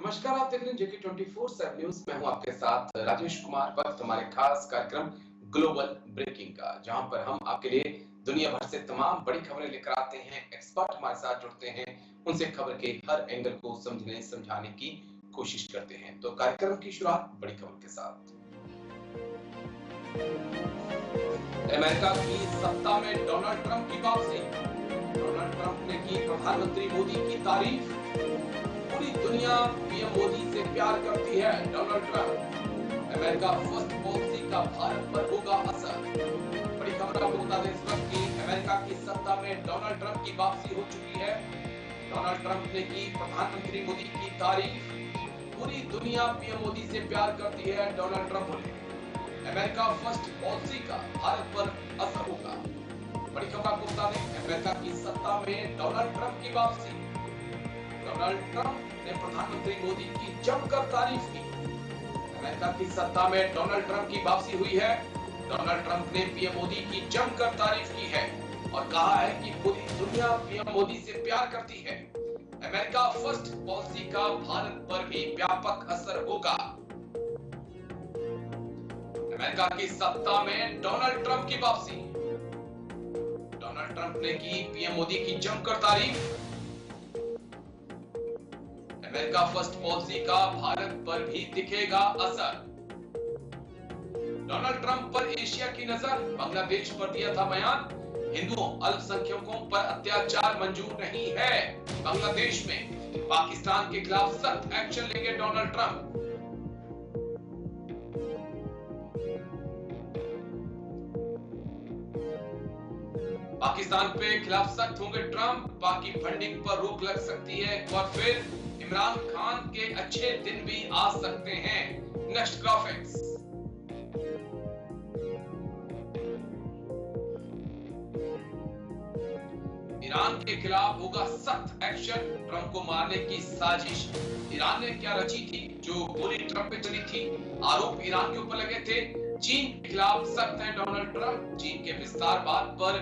नमस्कार, आप देख रहे हैं जेके 24/7 न्यूज। मैं हूं आपके साथ राजेश कुमार। वक्त हमारे खास कार्यक्रम ग्लोबल ब्रेकिंग का, जहां पर हम आपके लिए दुनिया भर से तमाम बड़ी खबरें लेकर आते हैं। एक्सपर्ट हमारे साथ जुड़ते हैं, उनसे खबर के हर एंगल को समझने समझाने की कोशिश करते हैं। तो कार्यक्रम की शुरुआत बड़ी खबर के साथ। अमेरिका की सत्ता में डोनाल्ड ट्रंप की वापसी। डोनाल्ड ट्रंप ने की प्रधानमंत्री मोदी की तारीफ। पूरी दुनिया पीएम मोदी से प्यार करती है। Donald Trump America first policy का भारत पर होगा असर। बड़ी खबर आपको बता दें इस वक्त की अमेरिका की सत्ता में डोनाल्ड ट्रंप की वापसी हो चुकी है। डोनाल्ड ट्रंप ने की प्रधानमंत्री मोदी की तारीफ। पूरी दुनिया पीएम मोदी से प्यार करती है। डोनाल्ड ट्रंप बोले अमेरिका फर्स्ट पॉलिसी का भारत पर असर होगा। बड़ी खबर आपको बता दें, अमेरिका की सत्ता में डोनाल्ड ट्रंप की वापसी। डोनाल्ड ट्रंप ने प्रधानमंत्री मोदी की जमकर तारीफ की। अमेरिका की सत्ता में डोनाल्ड ट्रंप की वापसी हुई है। डोनाल्ड ट्रंप ने पीएम मोदी की जमकर तारीफ की है और कहा है कि पूरी दुनिया पीएम मोदी से प्यार करती है। अमेरिका फर्स्ट पॉलिसी का भारत पर भी व्यापक असर होगा। अमेरिका की सत्ता में डोनाल्ड ट्रंप की वापसी। डोनाल्ड ट्रंप ने की पीएम मोदी की जमकर तारीफ। अमेरिका फर्स्ट पॉलिसी का भारत पर भी दिखेगा असर। डोनाल्ड ट्रंप पर एशिया की नजर। बांग्लादेश पर दिया था बयान, हिंदुओं अल्पसंख्यकों पर अत्याचार मंजूर नहीं है। बांग्लादेश में पाकिस्तान के खिलाफ सख्त एक्शन लेंगे डोनाल्ड ट्रंप। पाकिस्तान पे खिलाफ सख्त होंगे ट्रंप। पाकि फंडिंग पर रोक लग सकती है एक बार फिर। इमरान खान के अच्छे दिन भी आ सकते हैं। Next graphics. ईरान के खिलाफ होगा सख्त एक्शन। ट्रंप को मारने की साजिश ईरान ने क्या रची थी जो गोली ट्रंप पे चली थी? आरोप ईरान के ऊपर लगे थे। चीन के खिलाफ सख्त है डोनाल्ड ट्रंप। चीन के विस्तारवाद पर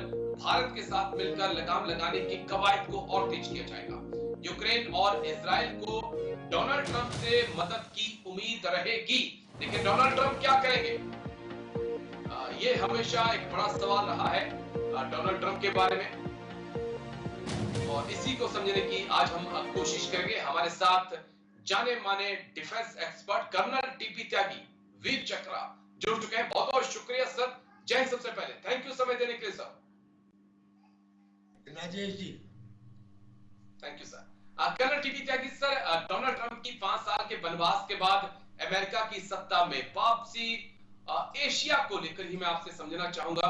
भारत के साथ मिलकर लगाम लगाने की कवायद को और तेज किया जाएगा। यूक्रेन और इजराइल को डोनाल्ड ट्रंप से मदद की उम्मीद रहेगी, लेकिन डोनाल्ड ट्रंप क्या करेंगे? ये हमेशा एक बड़ा सवाल रहा है डोनाल्ड ट्रंप के बारे में, और इसी को समझने की आज हम कोशिश करेंगे। हमारे साथ जाने माने डिफेंस एक्सपर्ट कर्नल टीपी त्यागी, वीर चक्रा जुड़ चुके हैं। बहुत बहुत शुक्रिया सर। जय हिंद। सबसे पहले थैंक यू समय देने के लिए sir. Rajesh ji thank you sir. Colonel TP Tyagi sir, Donald Trump की 5 साल के वनवास के बाद अमेरिका की सत्ता में वापसी, एशिया को लेकर ही मैं आपसे समझना चाहूंगा।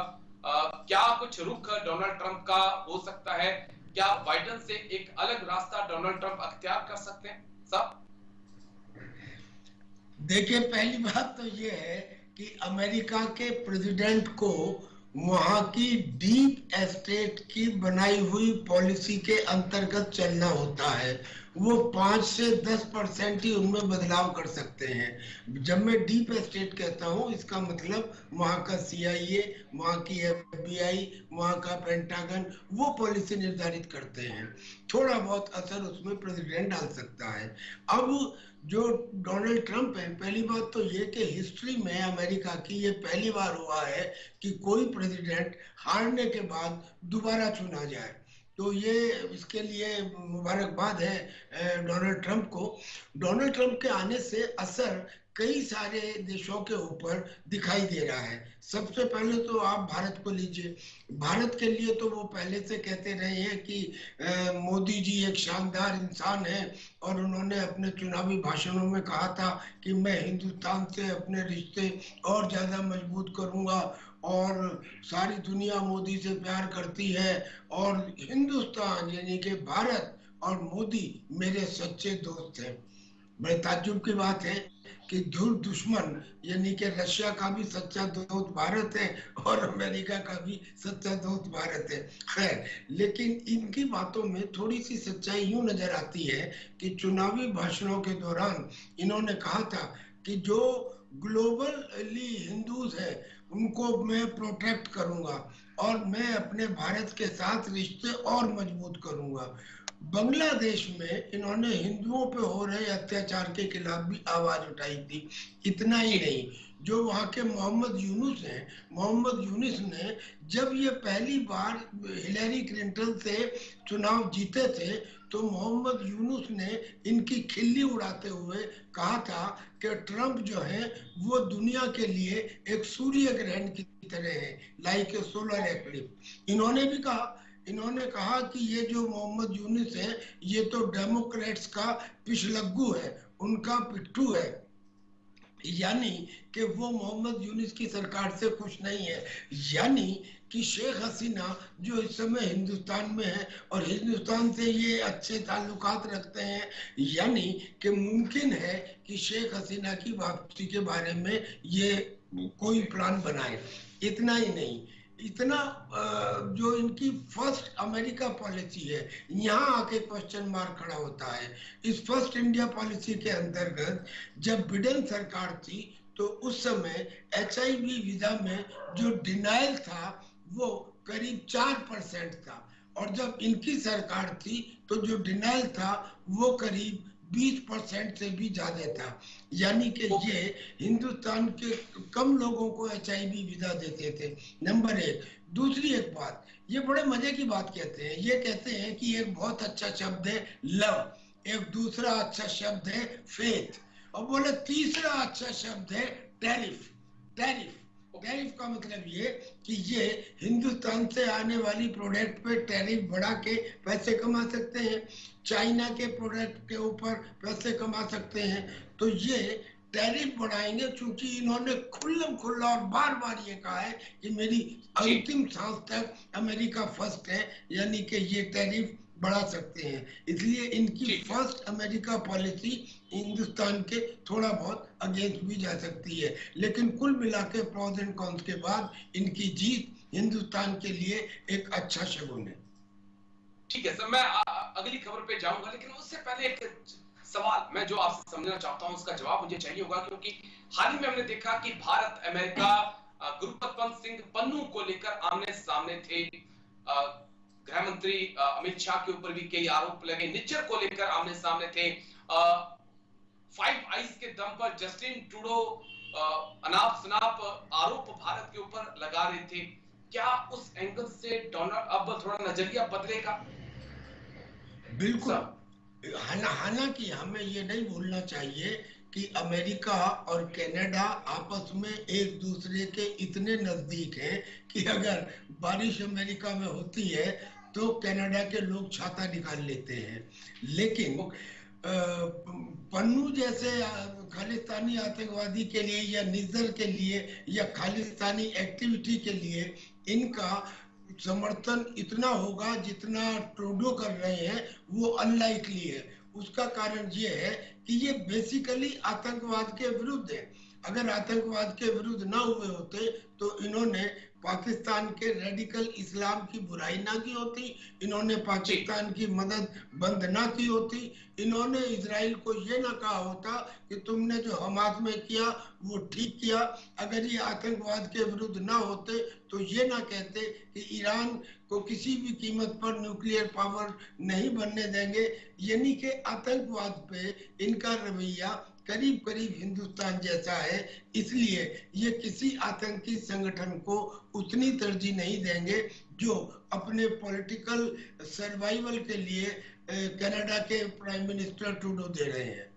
क्या कुछ रुख डोनाल्ड ट्रंप का हो सकता है? क्या बाइडेन से एक अलग रास्ता डोनाल्ड ट्रंप अख्तियार कर सकते हैं साहब? देखिए, पहली बात तो ये है कि अमेरिका के प्रेसिडेंट को वहां की डीप एस्टेट की बनाई हुई पॉलिसी के अंतर्गत चलना होता है। वो 5 से 10% ही उनमें बदलाव कर सकते हैं। जब मैं डीप एस्टेट कहता हूँ, इसका मतलब वहाँ का CIA, वहाँ की FBI, वहाँ का पेंटागन, वो पॉलिसी निर्धारित करते हैं। थोड़ा बहुत असर उसमें प्रेसिडेंट डाल सकता है। अब जो डोनाल्ड ट्रंप है, पहली बात तो ये कि हिस्ट्री में अमेरिका की ये पहली बार हुआ है कि कोई प्रेसिडेंट हारने के बाद दोबारा चुना जाए। तो ये इसके लिए मुबारकबाद है डोनाल्ड ट्रंप को। डोनाल्ड ट्रंप के आने से असर कई सारे देशों के ऊपर दिखाई दे रहा है। सबसे पहले तो आप भारत को लीजिए। भारत के लिए तो वो पहले से कहते रहे हैं कि मोदी जी एक शानदार इंसान है, और उन्होंने अपने चुनावी भाषणों में कहा था कि मैं हिंदुस्तान से अपने रिश्ते और ज्यादा मजबूत करूंगा, और सारी दुनिया मोदी से प्यार करती है, और हिंदुस्तान यानी कि भारत और मोदी मेरे सच्चे दोस्त हैं। बड़े ताज्जुब की बात है कि धुर दुश्मन यानी कि रशिया का भी सच्चा दोस्त भारत है और अमेरिका का भी सच्चा दोस्त भारत है। खैर, लेकिन इनकी बातों में थोड़ी सी सच्चाई यूं नजर आती है कि चुनावी भाषणों के दौरान इन्होंने कहा था कि जो ग्लोबली हिंदूज है उनको मैं प्रोटेक्ट करूंगा, और मैं अपने भारत के साथ रिश्ते और मजबूत करूंगा। बांग्लादेश में इन्होंने हिंदुओं पे हो रहे अत्याचार के खिलाफ भी आवाज उठाई थी। इतना ही नहीं, जो वहाँ के मोहम्मद यूनुस हैं, मोहम्मद यूनुस ने जब ये पहली बार हिलेरी क्लिंटन से चुनाव जीते थे तो मोहम्मद यूनुस ने इनकी खिल्ली उड़ाते हुए कहा था कि ट्रंप जो है वो दुनिया के लिए एक सूर्य ग्रहण की तरह है, लाइक ए सोलर एक्लिप्स। इन्होंने कहा कि ये जो मोहम्मद यूनुस है ये तो डेमोक्रेट्स का पिछलग्गू है, उनका पिट्ठू है, यानी कि वो मोहम्मद यूनुस की सरकार से खुश नहीं है। यानी कि शेख हसीना जो इस समय हिंदुस्तान में है और हिंदुस्तान से ये अच्छे ताल्लुकात रखते हैं, यानी कि मुमकिन है कि शेख हसीना की वापसी के बारे में ये कोई प्लान बनाए। इतना ही नहीं, इतना जो इनकी फर्स्ट अमेरिका पॉलिसी है, यहाँ आके क्वेश्चन मार्क खड़ा होता है। इस फर्स्ट इंडिया पॉलिसी के अंतर्गत जब बिडेन सरकार थी तो उस समय HIV वीजा में जो डिनाइल था वो करीब 4% था, और जब इनकी सरकार थी तो जो डिनाइल था वो करीब 20% से भी ज्यादा था। यानी कि ये हिंदुस्तान के कम लोगों को HIV वीजा देते थे, नंबर एक। दूसरी एक बात, ये बड़े मजे की बात कहते हैं, ये कहते हैं कि एक बहुत अच्छा शब्द है लव, एक दूसरा अच्छा शब्द है फेथ, और बोले तीसरा अच्छा शब्द है टैरिफ। टैरिफ का मतलब ये कि ये हिंदुस्तान से आने वाली प्रोडक्ट पे टैरिफ बढ़ा के पैसे कमा सकते हैं, चाइना के प्रोडक्ट के ऊपर पैसे कमा सकते हैं। तो ये टैरिफ बढ़ाएंगे, क्योंकि इन्होंने खुल्ला और बार बार ये कहा है कि मेरी अंतिम सांस तक अमेरिका फर्स्ट है, यानी कि ये टैरिफ बढ़ा सकते हैं। इसलिए इनकी फर्स्ट अमेरिका पॉलिसी हिंदुस्तान के थोड़ा बहुत अगेंस्ट भी जा सकती है, लेकिन कुल मिला के प्रोज एंड कॉन्स के बाद इनकी जीत हिंदुस्तान के लिए एक अच्छा शगुन है। ठीक है सर, मैं अगली खबर पे जाऊंगा, लेकिन उससे पहले एक सवाल मैं जो आपसे समझना चाहता हूं उसका जवाब मुझे चाहिए होगा, क्योंकि हाल ही में हमने देखा कि भारत अमेरिका गुरपतवंत सिंह पन्नू को लेकर आमने सामने थे। गृह मंत्री अमित शाह के ऊपर भी कई आरोप लगे, निज्जर को लेकर आमने सामने थे। फाइव आइज के दम पर जस्टिन ट्रूडो अनाप शनाप आरोप भारत के ऊपर लगा रहे थे। क्या उस एंगल से डोनाल्ड अब थोड़ा नजरिया बदलेगा? बिल्कुल, हालांकि हमें ये नहीं भूलना चाहिए कि अमेरिका और कनाडा आपस में एक दूसरे के इतने नजदीक हैं कि अगर बारिश अमेरिका में होती है तो कनाडा के लोग छाता निकाल लेते हैं। लेकिन पन्नू जैसे खालिस्तानी आतंकवादी के लिए या निज्जर के लिए या खालिस्तानी एक्टिविटी के लिए इनका समर्थन इतना होगा जितना ट्रूडो कर रहे हैं वो अनलाइकली है। उसका कारण ये है कि ये बेसिकली आतंकवाद के विरुद्ध है। अगर आतंकवाद के विरुद्ध ना हुए होते तो इन्होंने पाकिस्तान के रेडिकल इस्लाम की बुराई ना की होती, इन्होंने पाकिस्तान की मदद बंद ना की होती, इन्होंने इजराइल को ये ना कहा होता कि तुमने जो हमास में किया वो ठीक किया। अगर ये आतंकवाद के विरुद्ध ना होते तो ये ना कहते कि ईरान को किसी भी कीमत पर न्यूक्लियर पावर नहीं बनने देंगे। यानी कि आतंकवाद पे इनका रवैया करीब करीब हिंदुस्तान जैसा है, इसलिए ये किसी आतंकी संगठन को उतनी तरजीह नहीं देंगे जो अपने पॉलिटिकल सर्वाइवल के लिए कनाडा के प्राइम मिनिस्टर ट्रूडो दे रहे हैं।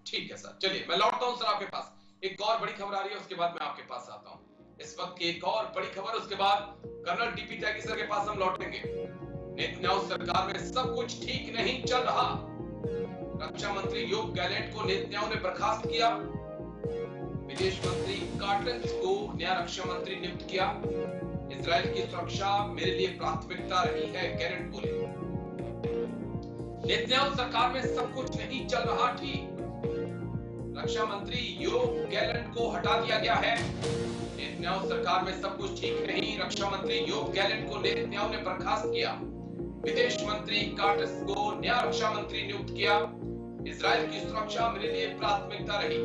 ठीक है सर, चलिए मैं लौटता हूं सर आपके पास। एक और बड़ी खबर आ रही है, उसके बाद मैं आपके पास आता हूं। इस वक्त की एक और बड़ी खबर, उसके बाद कर्नल टीपी टैगी सर के पास हम लौटेंगे। नेतन्याहू सरकार में सब कुछ ठीक नहीं चल रहा। रक्षा मंत्री योव गैलेंट को नेतन्याहू ने बर्खास्त किया। विदेश मंत्री कार्टेंस को नया रक्षा मंत्री नियुक्त किया। इजराइल की सुरक्षा मेरे लिए प्राथमिकता रही है, गैलेंट बोले। नेतन्याहू सरकार में सब कुछ नहीं चल रहा ठीक। रक्षा मंत्री योव गैलेंट को हटा दिया गया है। नेतन्याहू सरकार में सब कुछ ठीक नहीं, रक्षा मंत्री योव गैलेंट को नेतन्याहू ने बर्खास्त किया। विदेश मंत्री कार्टेंस को नया रक्षा मंत्री नियुक्त किया। इजराइल की सुरक्षा मेरे लिए प्राथमिकता रही।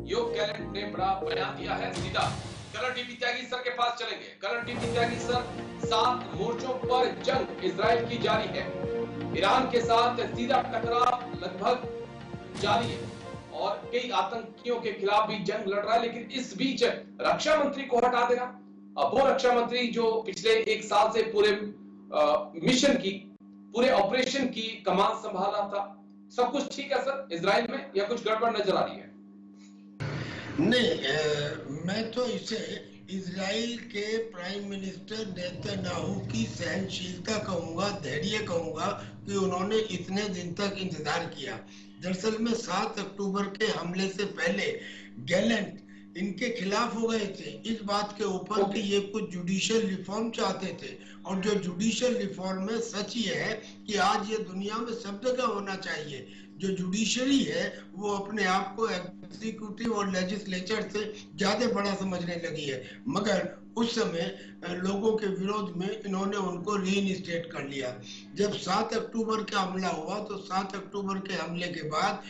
योव गैलेंट ने बड़ा बयान दिया है, सीधा कर्नल टीपी त्यागी सर के पास चलेंगे। कर्नल टीपी त्यागी सर, 7 मोर्चों पर जंग इजराइल की जारी है। ईरान के साथ सीधा टकराव लगभग जारी है और कई आतंकियों के खिलाफ भी जंग लड़ रहा है, लेकिन इस बीच रक्षा मंत्री को हटा देना, अब वो रक्षा मंत्री जो पिछले 1 साल से पूरे मिशन की, पूरे ऑपरेशन की कमान संभाला था, सब कुछ ठीक है सर इजराइल में या कुछ गड़बड़ नजर आ रही है? नहीं, मैं तो इसे इजराइल के प्राइम मिनिस्टर नेतन्याहू की सहनशीलता कहूंगा, धैर्य कहूंगा कि उन्होंने इतने दिन तक इंतजार किया। दरअसल में 7 अक्टूबर के हमले से पहले गैलेंट इनके खिलाफ हो गए थे इस बात के ऊपर कि ये कुछ जुडिशियल रिफॉर्म चाहते थे, और जो जुडिशियल रिफॉर्म है सच ये है कि आज ये दुनिया में सब जगह होना चाहिए। जो जुडिशरी है वो अपने आप को एग्जीक्यूटिव और लेजिस्लेचर से ज्यादा बड़ा समझने लगी है, मगर उस समय लोगों के विरोध में इन्होंने उनको रीइंस्टेट कर लिया। जब 7 अक्टूबर का हमला हुआ तो 7 अक्टूबर के हमले के बाद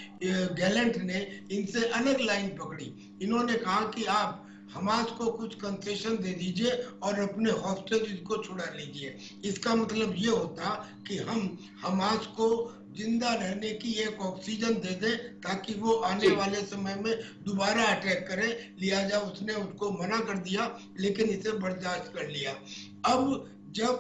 गैलेंट ने इनसे अलग लाइन पकड़ी। इन्होंने कहा कि आप हमास को कुछ कंसेशन दे दीजिए और अपने हॉस्टेज को छुड़ा लीजिए। इसका मतलब ये होता कि हम हमास को जिंदा रहने की एक ऑक्सीजन दे दे ताकि वो आने वाले समय में दोबारा अटैक करे। लिहाजा उसने उसको मना कर दिया, लेकिन इसे बर्दाश्त कर लिया। अब जब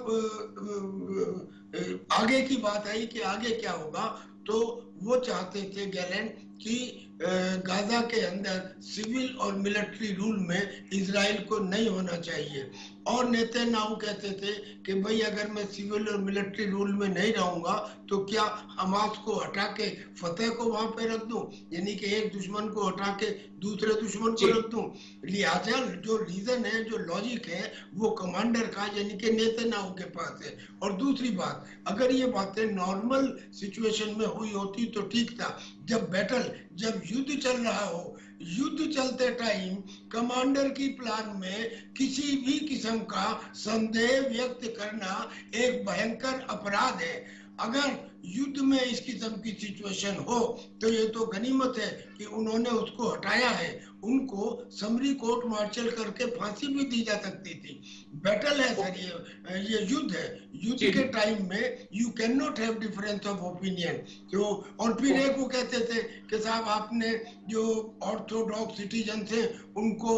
आगे की बात आई कि आगे क्या होगा, तो वो चाहते थे गैलेंट कि गाजा के अंदर सिविल और मिलिट्री रूल में इजराइल को नहीं होना चाहिए, और नेतन्याहू कहते थे कि भाई अगर मैं सिविल और मिलिट्री रूल में नहीं रहूंगा तो क्या हमास को हटा के फतेह को वहां पे रख दूं, यानी कि एक दुश्मन को हटा के दूसरे दुश्मन को रख दूं। लिहाजा जो रीजन है, जो लॉजिक है, वो कमांडर का यानी कि नेतन्याहू के पास है। और दूसरी बात, अगर ये बातें नॉर्मल सिचुएशन में हुई होती तो ठीक था। जब युद्ध चल रहा हो, युद्ध चलते टाइम कमांडर की प्लान में किसी भी किस्म का संदेह व्यक्त करना एक भयंकर अपराध है। अगर युद्ध में इस किस्म की सिचुएशन हो तो ये तो गनीमत है कि उन्होंने उसको हटाया है। उनको समरी कोर्ट मार्शल करके फांसी भी दी जा सकती थी। बैटल है सर, ये युद्ध है। युद्ध के टाइम में you can not have difference of opinion. तो और फिर एक वो कहते थे कि साहब आपने जो ऑर्थोडॉक्स सिटीजन थे उनको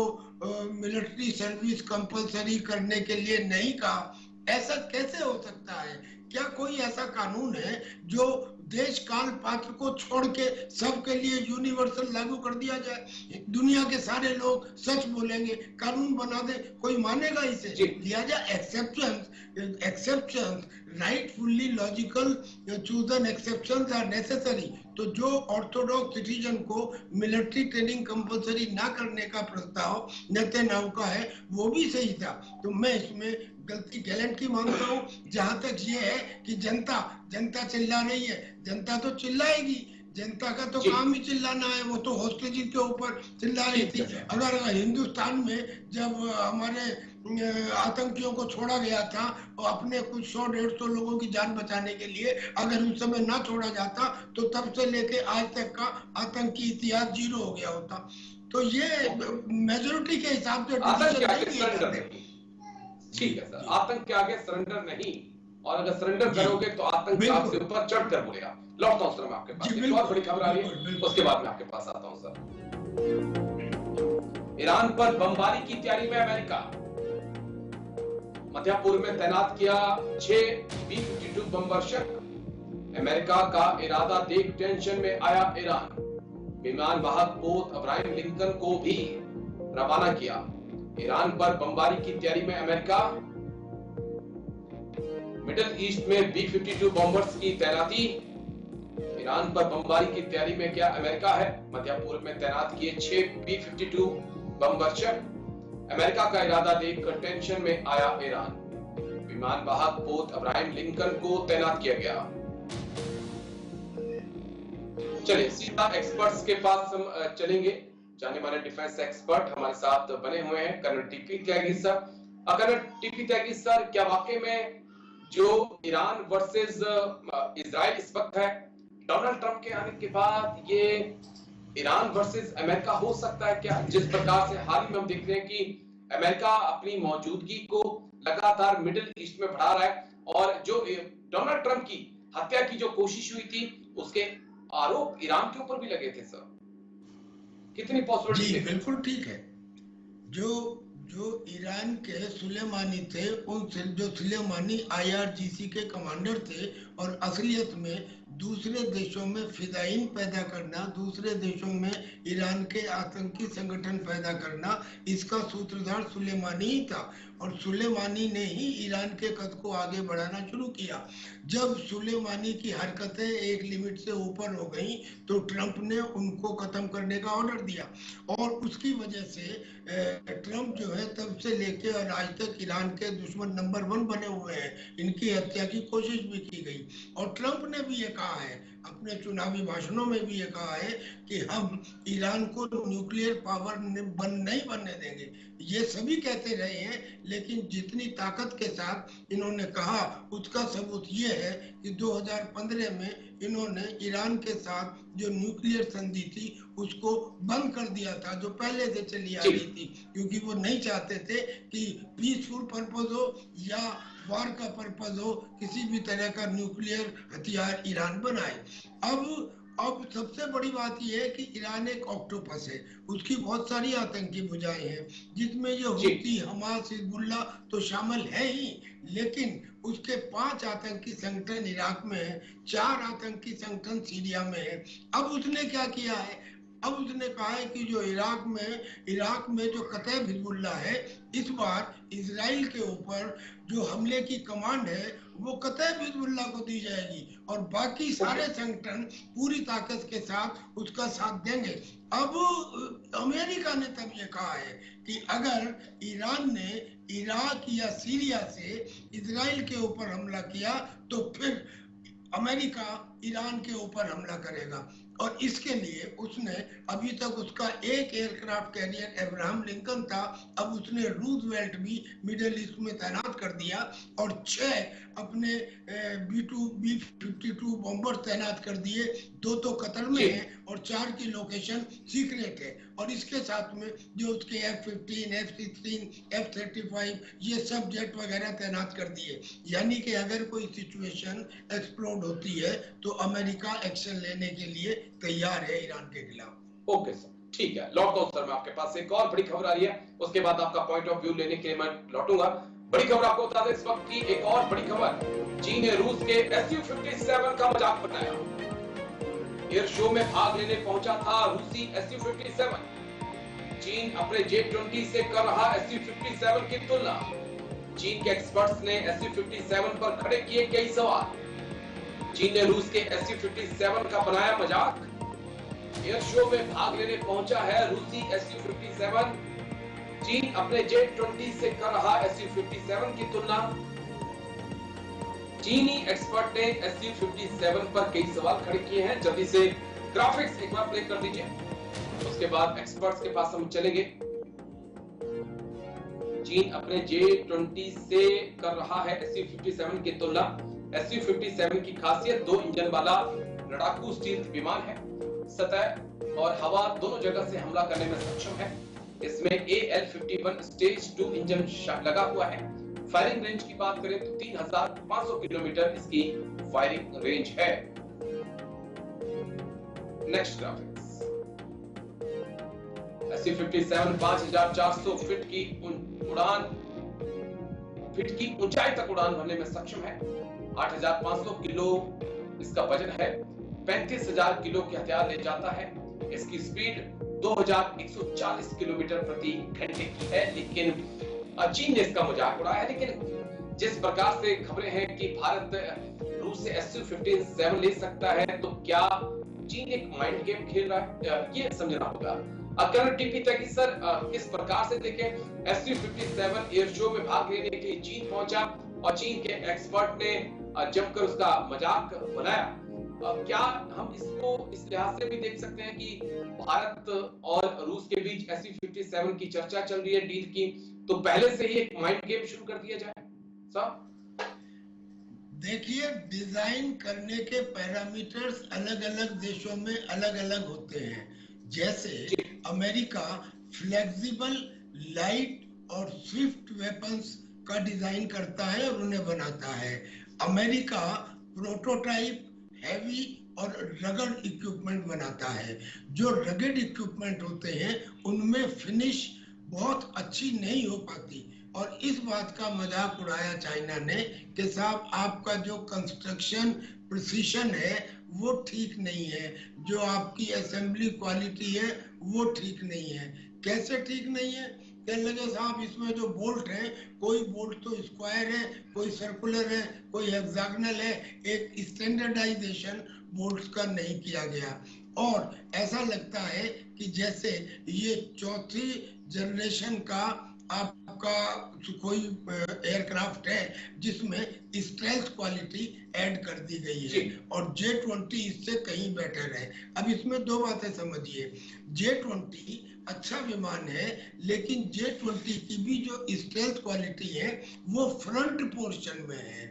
मिलिट्री सर्विस कंपलसरी करने के लिए नहीं कहा। ऐसा कैसे हो सकता है? क्या कोई ऐसा कानून है जो देश काल पात्र को छोड़ के सबके लिए यूनिवर्सल लागू कर दिया जाए? दुनिया के सारे लोग सच बोलेंगे, कानून बना दे, कोई मानेगा इसे? लिहाजा exceptions rightfully logical chosen exceptions are necessary. तो जो ऑर्थोडॉक्स सिटीजन को मिलिट्री ट्रेनिंग कंपलसरी ना करने का प्रस्ताव नेतन्याहू का है वो भी सही था। तो मैं इसमें गलती गैलेंट की मानता हूँ। जहां तक ये है कि जनता चिल्ला रही है, जनता तो चिल्लाएगी, जनता का तो काम ही चिल्लाना है। वो तो हॉस्टेज के ऊपर चिल्ला रही थी। अगर हिंदुस्तान में जब हमारे आतंकियों को छोड़ा गया था और अपने कुछ 100-150 लोगों की जान बचाने के लिए, अगर उस समय ना छोड़ा जाता तो तब से लेके आज तक का आतंकी इतिहास 0 हो गया होता। तो ये मेजोरिटी के हिसाब से ठीक है सर, आतंक के आगे सरेंडर नहीं, और अगर सरेंडर करोगे तो आतंक आपसे ऊपर चढ़कर बोलेगा। लौटता हूं सर मैं आपके पास, एक और बड़ी खबर आ रही है उसके बाद मैं आपके पास आता हूं सर। ईरान पर बमबारी की तैयारी में अमेरिका, मध्य पूर्व में तैनात किया 6 B-52 बम वर्षक। अमेरिका का इरादा देख टेंशन में आया ईरान, विमान वाहक पोत अब्राहम लिंकन को भी रवाना किया। ईरान पर बमबारी की तैयारी में अमेरिका, मिडिल ईस्ट में B-52 बॉम्बर्स की तैनाती। ईरान पर बमबारी की तैयारी में क्या अमेरिका है? मध्य पूर्व में तैनात किए 6 B-52 बम वर्षक। अमेरिका का इरादा देखकर टेंशन में आया ईरान, विमान वाहक पोत अब्राहम लिंकन को तैनात किया गया। चलिए सीधा एक्सपर्ट्स के पास हम चलेंगे। जाने माने डिफेंस एक्सपर्ट हमारे साथ बने हुए हैं, colonel TP Tyagi sir. Colonel TP Tyagi sir, क्या वाकई में जो ईरान वर्सेस इजराइल इस वक्त है, डोनाल्ड ट्रंप के आने के बाद ये ईरान वर्सेस अमेरिका हो सकता है क्या? जिस प्रकार से हाल ही में हम देख रहे हैं कि अमेरिका अपनी मौजूदगी को लगातार मिडिल ईस्ट में बढ़ा रहा है और जो डोनाल्ड ट्रंप की हत्या की जो कोशिश हुई थी उसके आरोप ईरान के ऊपर भी लगे थे सर। कितनी पॉसिबिलिटी? जी बिल्कुल ठीक है। जो जो ईरान के सुलेमानी थे, उन जो सुलेमानी IRGC के कमांडर थे, और असलियत में दूसरे देशों में फिदाइन पैदा करना, दूसरे देशों में ईरान के आतंकी संगठन पैदा करना, इसका सूत्रधार सुलेमानी ही था। और सुलेमानी ने ही ईरान के कद को आगे बढ़ाना शुरू किया। जब सुलेमानी की हरकतें एक लिमिट से ऊपर हो गई तो ट्रंप ने उनको खत्म करने का ऑर्डर दिया, और उसकी वजह से ट्रंप जो है तब से लेके और आज तक ईरान के दुश्मन नंबर 1 बने हुए हैं। इनकी हत्या की कोशिश भी की गई, और ट्रंप ने भी ये कहा है, अपने चुनावी भाषणों में भी ये कहा है कि हम ईरान को न्यूक्लियर पावर नहीं बनने देंगे। ये सभी कहते रहे हैं, लेकिन जितनी ताकत के साथ इन्होंने कहा उसका सबूत ये है कि 2015 में इन्होंने ईरान के साथ जो न्यूक्लियर संधि थी उसको बंद कर दिया था, जो पहले से चली आ रही थी, क्योंकि वो नहीं चाहते थे कि पीसफुल पर्पस हो या वार का पर्पस हो, किसी भी तरह का न्यूक्लियर हथियार ईरान बनाए। अब सबसे बड़ी बात यह है कि ईरान एक ऑक्टोपस है, उसकी बहुत सारी आतंकी भुजाएं हैं, जिसमें ये हूती, हमास, हिजबुल्लाह तो शामिल है ही, लेकिन उसके 5 आतंकी संगठन इराक में है, 4 आतंकी संगठन सीरिया में है। अब उसने क्या किया है? अब उसने कहा है कि जो इराक में जो कतैब हिजबुल्लाह है, इस बार इजराइल के ऊपर जो हमले की कमांड है वो कतैब हिजबुल्लाह को दी जाएगी, और बाकी सारे संगठन पूरी ताकत के साथ उसका साथ देंगे। अब अमेरिका ने तब ये कहा है कि अगर ईरान ने इराक या सीरिया से इजराइल के ऊपर हमला किया तो फिर अमेरिका ईरान के ऊपर हमला करेगा। और इसके लिए उसने, अभी तक उसका एक एयरक्राफ्ट कैरियर अब्राहम लिंकन था, अब उसने रूजवेल्ट भी मिडिल ईस्ट में तैनात कर दिया, और 6 अपने B-52 बॉम्बर तैनात कर दिए। 2 तो कतर में है और 4 की लोकेशन सीक्रेट है, और इसके साथ में जो उसके F-15, F-16, F-35 ये सब जेट वगैरह तैनात कर दिए। यानी कि अगर कोई सिचुएशन एक्सप्लोड होती है तो अमेरिका एक्शन लेने के लिए तैयार है ईरान के खिलाफ। ओके सर, ठीक है, लौटता हूं सर मैं आपके पास। एक और बड़ी खबर आ रही है, उसके बाद आपका पॉइंट ऑफ व्यू लेने के लिए मैं लौटूंगा। बड़ी खबर आपको बता दें इस वक्त की, एक और बड़ी खबर, चीन ने रूस के Su-57 का मजाक बनाया। एयर शो में भाग लेने पहुंचा था रूसी Su-57। चीन अपने J-20 से कर रहा Su-57 की तुलना। चीन के एक्सपर्ट्स ने Su-57 पर खड़े किए कई सवाल। चीन ने रूस के Su-57 का बनाया मजाक। एयर शो में भाग लेने पहुंचा है रूसी Su-57। चीन अपने J-20 से कर रहा Su-57 की तुलना। चीनी एक्सपर्ट ने Su-57 पर कई सवाल खड़े किए हैं। जल्दी से ग्राफिक्स एक बार प्ले कर दीजिए, उसके बाद एक्सपर्ट्स के पास हम चलेंगे। चीन अपने J-20 से कर रहा है Su-57 की तुलना। Su-57 की खासियत 2 इंजन वाला लड़ाकू स्टील्थ विमान है, सतह और हवा दोनों जगह से हमला करने में सक्षम है। इसमें AL-51 स्टेज 2 इंजन लगा हुआ है। फायरिंग रेंज की बात करें तो 3500 किलोमीटर इसकी फायरिंग रेंज है। नेक्स्ट ग्राफिक्स, Su-57 5400 फीट की ऊंचाई तक उड़ान भरने में सक्षम है। 8500 किलो इसका वजन है। 35000 किलो के हथियार ले जाता है। इसकी स्पीड 2140 किलोमीटर प्रति घंटे की है। लेकिन चीन ने इसका मजाक उड़ाया है। लेकिन जिस प्रकार से खबरें हैं कि भारत रूस से Su-57 ले सकता है, तो क्या चीन एक माइंड गेम खेल रहा है, ये समझना होगा। टीपी तक सर किस प्रकार से देखें, Su-57 एयर शो में भाग लेने के लिए चीन पहुंचा और चीन के एक्सपर्ट ने जमकर उसका मजाक बनाया। क्या हम इसको इस लिहाज से भी देख सकते हैं कि भारत और रूस के बीच Su-57 की चर्चा चल रही है डील की, तो पहले से ही एक माइंड गेम शुरू कर दिया जाए? सर देखिए, डिजाइन करने के पैरामीटर्स अलग अलग देशों में अलग अलग होते हैं। जैसे अमेरिका फ्लेक्सिबल, लाइट और स्विफ्ट वेपन्स का डिजाइन करता है और उन्हें बनाता है। अमेरिका प्रोटोटाइप, हैवी और रगड़ इक्विपमेंट बनाता है। जो रगड़ इक्विपमेंट होते हैं उनमें फिनिश बहुत अच्छी नहीं हो पाती, और इस बात का मजाक उड़ाया चाइना ने कि साहब आपका जो कंस्ट्रक्शन प्रिसीशन है वो ठीक नहीं है, जो आपकी असेंबली क्वालिटी है वो ठीक नहीं है। कैसे ठीक नहीं है? कहने लगे साहब इसमें जो बोल्ट है, कोई बोल्ट तो स्क्वायर है, कोई सर्कुलर है, कोई हेक्सागोनल है, एक स्टैंडर्डाइजेशन बोल्ट्स का नहीं किया गया। और ऐसा लगता है कि जैसे ये चौथी जनरेशन का आपका सुखोई एयरक्राफ्ट है जिसमें स्टेल्थ क्वालिटी ऐड कर दी गई है, और J-20 इससे कहीं बेटर है। अब इसमें दो बातें समझिए, J-20 अच्छा विमान है, लेकिन J-20 की भी जो स्टेल्थ क्वालिटी है वो फ्रंट पोर्शन में है,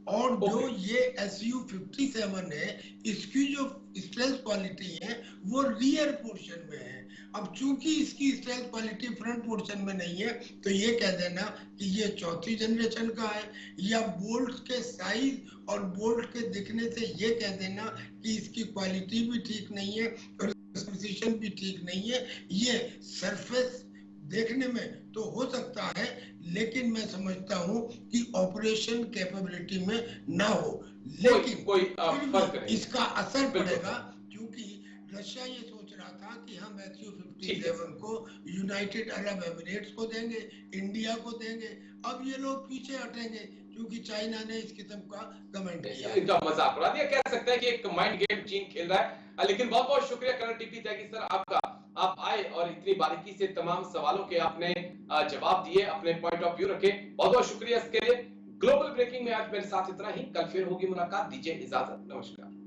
और जो ये Su-57 है इसकी जो स्टेल्थ क्वालिटी है वो रियर पोर्शन में है। अब चूंकि इसकी स्टेल्थ क्वालिटी फ्रंट पोर्शन में नहीं है तो ये कह देना कि ये चौथी जनरेशन का है, या बोल्ट के साइज और बोल्ट के दिखने से ये कह देना कि इसकी क्वालिटी भी ठीक नहीं है और प्रिसिशन भी ठीक नहीं है। ये सरफेस देखने में तो हो सकता है, लेकिन मैं समझता हूं कि ऑपरेशन कैपेबिलिटी में ना हो, लेकिन कोई इसका असर पड़ेगा, क्योंकि रशिया ये सोच रहा था कि हम Su-57 को यूनाइटेड अरब एमिरेट्स को देंगे, इंडिया को देंगे। अब ये लोग पीछे हटेंगे क्योंकि चाइना ने इस किस्म का कमेंट किया, इनका मजाक उड़ा दिया। कह सकते हैं कि एक माइंड गेम चीन खेल रहा है। लेकिन बहुत बहुत शुक्रिया कर्नल टीपी त्यागी सर आपका, आप आए और इतनी बारीकी से तमाम सवालों के आपने जवाब दिए, अपने पॉइंट ऑफ व्यू रखे, बहुत बहुत शुक्रिया इसके लिए। ग्लोबल ब्रेकिंग में आज मेरे साथ इतना ही, कल फिर होगी मुलाकात, दीजिए इजाजत, नमस्कार।